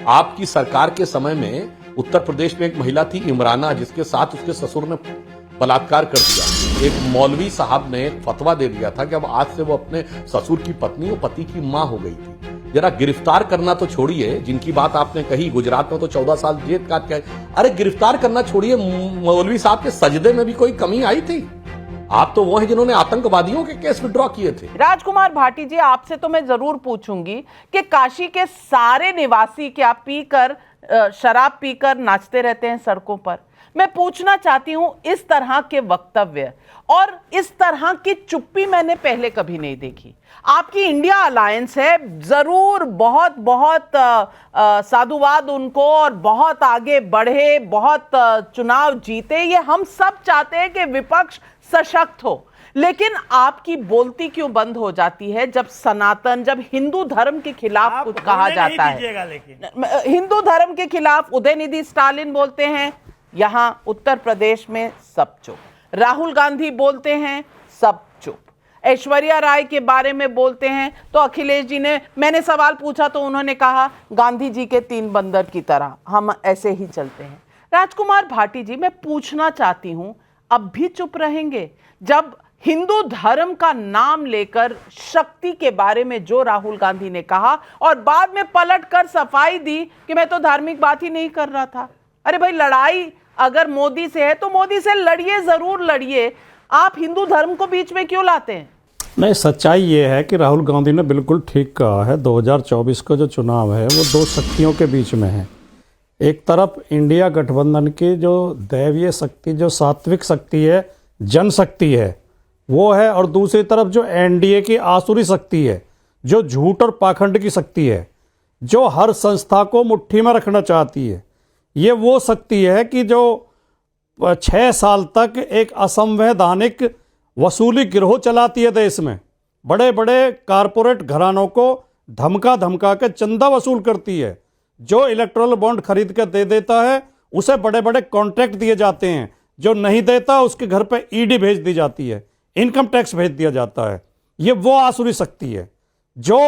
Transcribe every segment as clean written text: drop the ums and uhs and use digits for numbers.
आपकी सरकार के समय में उत्तर प्रदेश में एक महिला थी इमराना, जिसके साथ उसके ससुर ने बलात्कार कर दिया। एक मौलवी साहब ने फतवा दे दिया था कि अब आज से वो अपने ससुर की पत्नी और पति की मां हो गई थी। जरा गिरफ्तार करना तो छोड़िए, जिनकी बात आपने कही गुजरात में तो 14 साल जेल काट के, अरे गिरफ्तार करना छोड़िए, मौलवी साहब के सजदे में भी कोई कमी आई थी? आप तो वो हैं जिन्होंने आतंकवादियों के केस विड्रॉ किए थे। राजकुमार भाटी जी, आपसे तो मैं जरूर पूछूंगी कि काशी के सारे निवासी क्या पीकर शराब पीकर नाचते रहते हैं सड़कों पर? मैं पूछना चाहती हूं, इस तरह के वक्तव्य और इस तरह की चुप्पी मैंने पहले कभी नहीं देखी। आपकी इंडिया अलायंस है, जरूर बहुत बहुत साधुवाद उनको, और बहुत आगे बढ़े, बहुत चुनाव जीते, ये हम सब चाहते हैं कि विपक्ष सशक्त हो। लेकिन आपकी बोलती क्यों बंद हो जाती है जब सनातन, जब हिंदू धर्म के खिलाफ कुछ कहा जाता है? हिंदू धर्म के खिलाफ उदयनिधि स्टालिन बोलते हैं, यहां उत्तर प्रदेश में सब चुप। राहुल गांधी बोलते हैं, सब चुप। ऐश्वर्या राय के बारे में बोलते हैं तो अखिलेश जी ने, मैंने सवाल पूछा तो उन्होंने कहा गांधी जी के 3 बंदर की तरह हम ऐसे ही चलते हैं। राजकुमार भाटी जी, मैं पूछना चाहती हूं, अब भी चुप रहेंगे जब हिंदू धर्म का नाम लेकर शक्ति के बारे में जो राहुल गांधी ने कहा और बाद में पलट कर सफाई दी कि मैं तो धार्मिक बात ही नहीं कर रहा था? अरे भाई, लड़ाई अगर मोदी से है तो मोदी से लड़िए, जरूर लड़िए। आप हिंदू धर्म को बीच में क्यों लाते हैं? नहीं, सच्चाई ये है कि राहुल गांधी ने बिल्कुल ठीक कहा है। 2024 का जो चुनाव है वो 2 शक्तियों के बीच में है। एक तरफ इंडिया गठबंधन की जो दैवीय शक्ति, जो सात्विक शक्ति है, जनशक्ति है, वो है, और दूसरी तरफ जो एनडीए की आसुरी शक्ति है, जो झूठ और पाखंड की शक्ति है, जो हर संस्था को मुट्ठी में रखना चाहती है। ये वो शक्ति है कि जो 6 साल तक एक असंवैधानिक वसूली गिरोह चलाती है देश में। बड़े बड़े कारपोरेट घरानों को धमका धमका के चंदा वसूल करती है। जो इलेक्टोरल बॉन्ड खरीद कर दे देता है उसे बड़े बड़े कॉन्ट्रैक्ट दिए जाते हैं, जो नहीं देता उसके घर पे ईडी भेज दी जाती है, इनकम टैक्स भेज दिया जाता है। ये वो आसुरी शक्ति है जो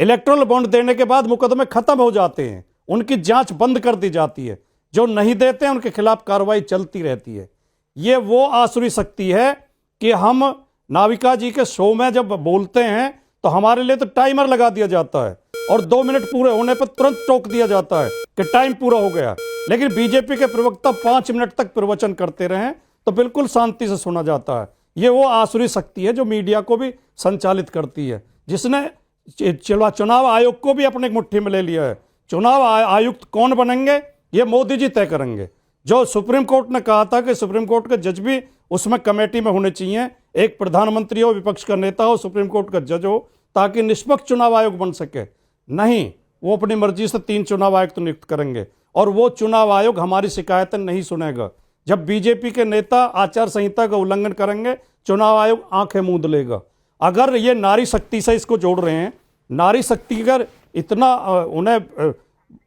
इलेक्टोरल बॉन्ड देने के बाद मुकदमे खत्म हो जाते हैं, उनकी जांच बंद कर दी जाती है, जो नहीं देते हैं उनके खिलाफ कार्रवाई चलती रहती है। ये वो आसुरी शक्ति है कि हम नाविका जी के शो में जब बोलते हैं तो हमारे लिए तो टाइमर लगा दिया जाता है और 2 मिनट पूरे होने पर तुरंत टोक दिया जाता है कि टाइम पूरा हो गया। लेकिन बीजेपी के प्रवक्ता 5 मिनट तक प्रवचन करते रहें तो बिल्कुल शांति से सुना जाता है। ये वो आसुरी शक्ति है जो मीडिया को भी संचालित करती है, जिसने चुनाव आयोग को भी अपने मुट्ठी में ले लिया है। चुनाव आयुक्त कौन बनेंगे ये मोदी जी तय करेंगे। जो सुप्रीम कोर्ट ने कहा था कि सुप्रीम कोर्ट के जज भी उसमें कमेटी में होने चाहिए, एक प्रधानमंत्री हो, विपक्ष का नेता हो, सुप्रीम कोर्ट का जज हो, ताकि निष्पक्ष चुनाव आयोग बन सके। नहीं, वो अपनी मर्जी से 3 चुनाव आयुक्त नियुक्त करेंगे और वो चुनाव आयोग हमारी शिकायतें नहीं सुनेगा। जब बीजेपी के नेता आचार संहिता का उल्लंघन करेंगे, चुनाव आयोग आंखें मूंद लेगा। अगर ये नारी शक्ति से इसको जोड़ रहे हैं, नारी शक्ति अगर इतना उन्हें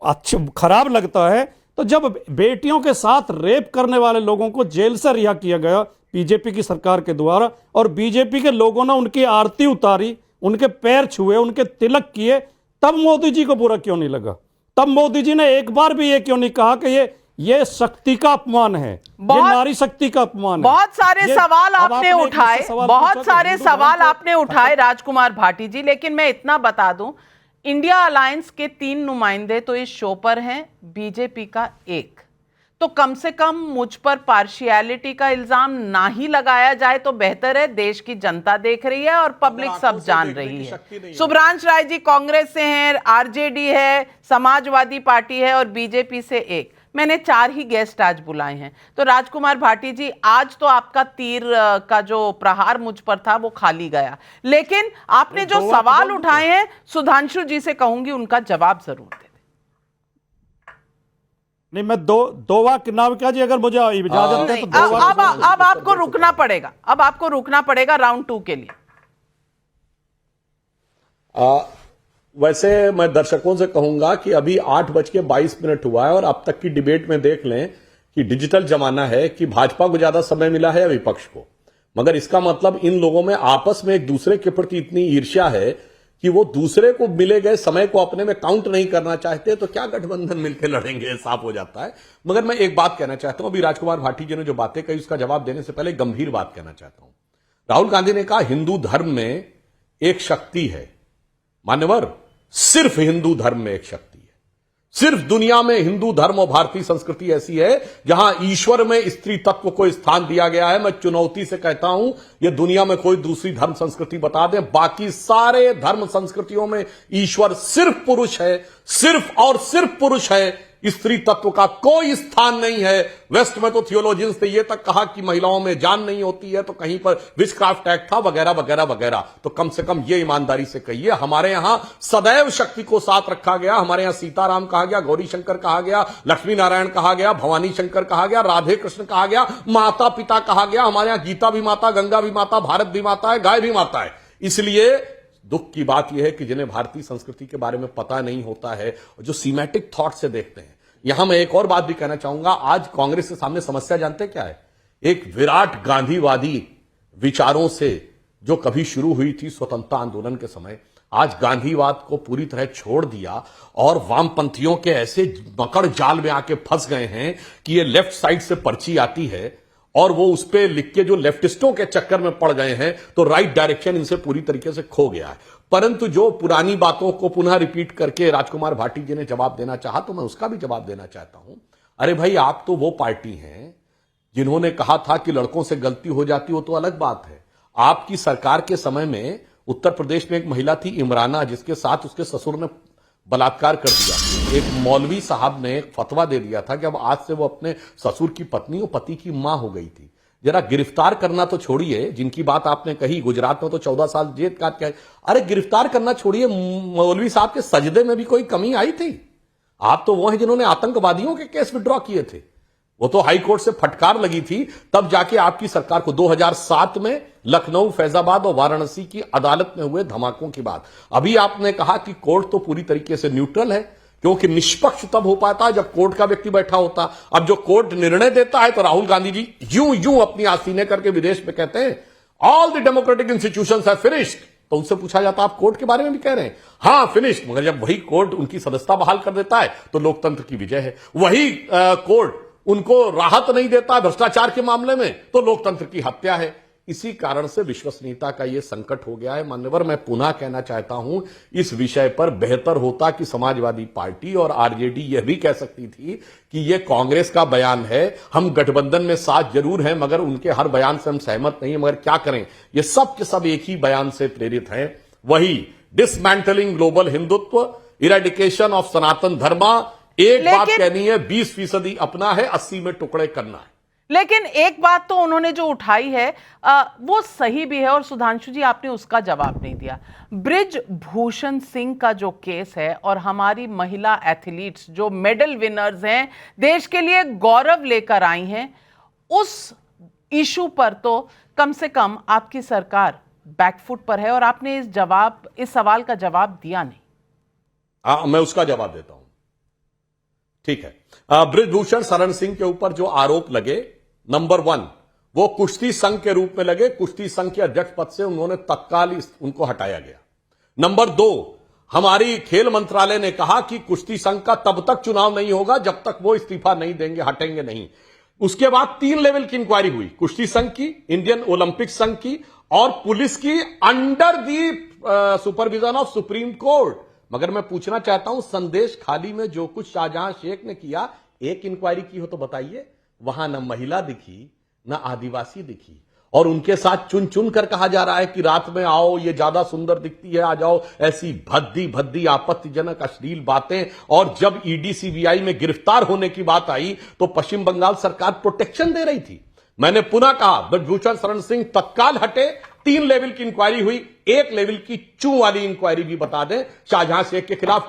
अच्छा खराब लगता है, तो जब बेटियों के साथ रेप करने वाले लोगों को जेल से रिहा किया गया बीजेपी की सरकार के द्वारा, और बीजेपी के लोगों ने उनकी आरती उतारी, उनके पैर छुए, उनके तिलक किए, तब मोदी जी को बुरा क्यों नहीं लगा? तब मोदी जी ने एक बार भी ये क्यों नहीं कहा कि ये शक्ति का अपमान है, ये नारी शक्ति का अपमान है? बहुत सारे सवाल आपने उठाए, बहुत सारे सवाल आपने उठाए राजकुमार भाटी जी, लेकिन मैं इतना बता दूं, इंडिया अलायंस के 3 नुमाइंदे तो इस शो पर हैं, बीजेपी का 1। तो कम से कम मुझ पर पार्शियलिटी का इल्जाम ना ही लगाया जाए तो बेहतर है। देश की जनता देख रही है और पब्लिक सब जान रही है। शुभ्रांश राय जी कांग्रेस से हैं, आरजेडी है, समाजवादी पार्टी है और बीजेपी से 1। मैंने 4 ही गेस्ट आज बुलाए हैं। तो राजकुमार भाटी जी, आज तो आपका तीर का जो प्रहार मुझ पर था वो खाली गया, लेकिन आपने जो सवाल उठाए हैं, सुधांशु जी से कहूंगी उनका जवाब जरूर दे। नहीं, मैं दो वाक्य नाविका जी अगर मुझे इजाजत दें तो अब आपको रुकना पड़ेगा, अब आपको रुकना पड़ेगा राउंड 2 के लिए। वैसे मैं दर्शकों से कहूंगा कि अभी 8:22 हुआ है और अब तक की डिबेट में देख लें कि डिजिटल जमाना है कि भाजपा को ज्यादा समय मिला है या विपक्ष को। मगर इसका मतलब इन लोगों में आपस में एक दूसरे के प्रति इतनी ईर्ष्या है कि वो दूसरे को मिले गए समय को अपने में काउंट नहीं करना चाहते, तो क्या गठबंधन मिलकर लड़ेंगे, साफ हो जाता है। मगर मैं एक बात कहना चाहता हूं, अभी राजकुमार भाटी जी ने जो बातें कही उसका जवाब देने से पहले गंभीर बात कहना चाहता हूं। राहुल गांधी ने कहा हिंदू धर्म में एक शक्ति है। मान्यवर, सिर्फ हिंदू धर्म में एक शक्ति है। सिर्फ दुनिया में हिंदू धर्म और भारतीय संस्कृति ऐसी है जहां ईश्वर में स्त्री तत्व को स्थान दिया गया है। मैं चुनौती से कहता हूं, यह दुनिया में कोई दूसरी धर्म संस्कृति बता दें, बाकी सारे धर्म संस्कृतियों में ईश्वर सिर्फ पुरुष है, सिर्फ और सिर्फ पुरुष है, स्त्री तत्व का कोई स्थान नहीं है। वेस्ट में तो थियोलॉजियंस ने यह तक कहा कि महिलाओं में जान नहीं होती है, तो कहीं पर विचक्राफ्ट एक्ट था वगैरह वगैरह वगैरह। तो कम से कम यह ईमानदारी से कहिए, हमारे यहां सदैव शक्ति को साथ रखा गया। हमारे यहां सीताराम कहा गया, गौरी शंकर कहा गया, लक्ष्मी नारायण कहा गया, भवानी शंकर कहा गया, राधे कृष्ण कहा गया, माता पिता कहा गया। हमारे यहां गीता भी माता, गंगा भी माता, भारत भी माता है, गाय भी माता है। इसलिए दुख की बात यह है कि जिन्हें भारतीय संस्कृति के बारे में पता नहीं होता है, जो सीमेटिक थॉट से देखते हैं। यहां मैं एक और बात भी कहना चाहूंगा, आज कांग्रेस के सामने समस्या जानते क्या है? एक विराट गांधीवादी विचारों से जो कभी शुरू हुई थी स्वतंत्रता आंदोलन के समय, आज गांधीवाद को पूरी तरह छोड़ दिया और वामपंथियों के ऐसे मकड़ जाल में आके फंस गए हैं कि ये लेफ्ट साइड से पर्ची आती है और वो उस पर लिख के जो लेफ्टिस्टों के चक्कर में पड़ गए हैं, तो राइट डायरेक्शन इनसे पूरी तरीके से खो गया है। परंतु जो पुरानी बातों को पुनः रिपीट करके राजकुमार भाटी जी ने जवाब देना चाहा, तो मैं उसका भी जवाब देना चाहता हूं। अरे भाई, आप तो वो पार्टी हैं जिन्होंने कहा था कि लड़कों से गलती हो जाती हो तो अलग बात है। आपकी सरकार के समय में उत्तर प्रदेश में एक महिला थी इमराना, जिसके साथ उसके ससुर ने बलात्कार कर दिया। एक मौलवी साहब ने एक फतवा दे दिया था कि अब आज से वो अपने ससुर की पत्नी और पति की मां हो गई थी। जरा गिरफ्तार करना तो छोड़िए, जिनकी बात आपने कही, गुजरात में तो 14 साल जेल काट के, अरे गिरफ्तार करना छोड़िए, मौलवी साहब के सजदे में भी कोई कमी आई थी? आप तो वो हैं जिन्होंने आतंकवादियों के केस विड्रॉ किए थे। वो तो हाई कोर्ट से फटकार लगी थी, तब जाके आपकी सरकार को 2007 में लखनऊ, फैजाबाद और वाराणसी की अदालत में हुए धमाकों की बात। अभी आपने कहा कि कोर्ट तो पूरी तरीके से न्यूट्रल है, क्योंकि निष्पक्ष तब हो पाता है जब कोर्ट का व्यक्ति बैठा होता। अब जो कोर्ट निर्णय देता है, तो राहुल गांधी जी यूं अपनी आसीने करके विदेश में कहते हैं all the democratic institutions have finished. तो उनसे पूछा जाता आप कोर्ट के बारे में भी कह रहे हैं? हां फिनिश्ड। मगर जब वही कोर्ट उनकी सदस्यता बहाल कर देता है तो लोकतंत्र की विजय है। वही कोर्ट उनको राहत नहीं देता भ्रष्टाचार के मामले में तो लोकतंत्र की हत्या है। इसी कारण से विश्वसनीयता का यह संकट हो गया है। मान्यवर, मैं पुनः कहना चाहता हूं, इस विषय पर बेहतर होता कि समाजवादी पार्टी और आरजेडी यह भी कह सकती थी कि यह कांग्रेस का बयान है, हम गठबंधन में साथ जरूर हैं, मगर उनके हर बयान से हम सहमत नहीं, मगर क्या करें, ये सब के सब एक ही बयान से प्रेरित हैं, वही dismantling global Hindutva, eradication of Sanatan Dharma. एक बात कहनी है, 20% अपना है, 80 में टुकड़े करना है। लेकिन एक बात तो उन्होंने जो उठाई है वो सही भी है, और सुधांशु जी आपने उसका जवाब नहीं दिया। बृजभूषण सिंह का जो केस है और हमारी महिला एथलीट्स जो मेडल विनर्स हैं, देश के लिए गौरव लेकर आई हैं, उस इशू पर तो कम से कम आपकी सरकार बैकफुट पर है, और आपने इस सवाल का जवाब दिया नहीं। मैं उसका जवाब देता हूं, ठीक है। बृजभूषण शरण सिंह के ऊपर जो आरोप लगे, नंबर 1 वो कुश्ती संघ के रूप में लगे। कुश्ती संघ के अध्यक्ष पद से उन्होंने तत्काल उनको हटाया गया। नंबर 2, हमारी खेल मंत्रालय ने कहा कि कुश्ती संघ का तब तक चुनाव नहीं होगा जब तक वो इस्तीफा नहीं देंगे, हटेंगे नहीं। उसके बाद 3 लेवल की इंक्वायरी हुई, कुश्ती संघ की, इंडियन ओलंपिक संघ की और पुलिस की, under the supervision of supreme court. मगर मैं पूछना चाहता हूं, संदेश खाली में जो कुछ शाहजहां शेख ने किया, एक इंक्वायरी की हो तो बताइए। वहां न महिला दिखी, न आदिवासी दिखी, और उनके साथ चुन चुन कर कहा जा रहा है कि रात में आओ, ये ज्यादा सुंदर दिखती है, आ जाओ, ऐसी भद्दी भद्दी आपत्तिजनक अश्लील बातें। और जब ईडी सीबीआई में गिरफ्तार होने की बात आई तो पश्चिम बंगाल सरकार प्रोटेक्शन दे रही थी। मैंने पुनः कहा, बृजभूषण शरण सिंह तत्काल हटे। 3 लेवल की इंक्वायरी हुई, 1 लेवल की चू वाली इंक्वायरी भी बता दें शाहजहां शेख के खिलाफ।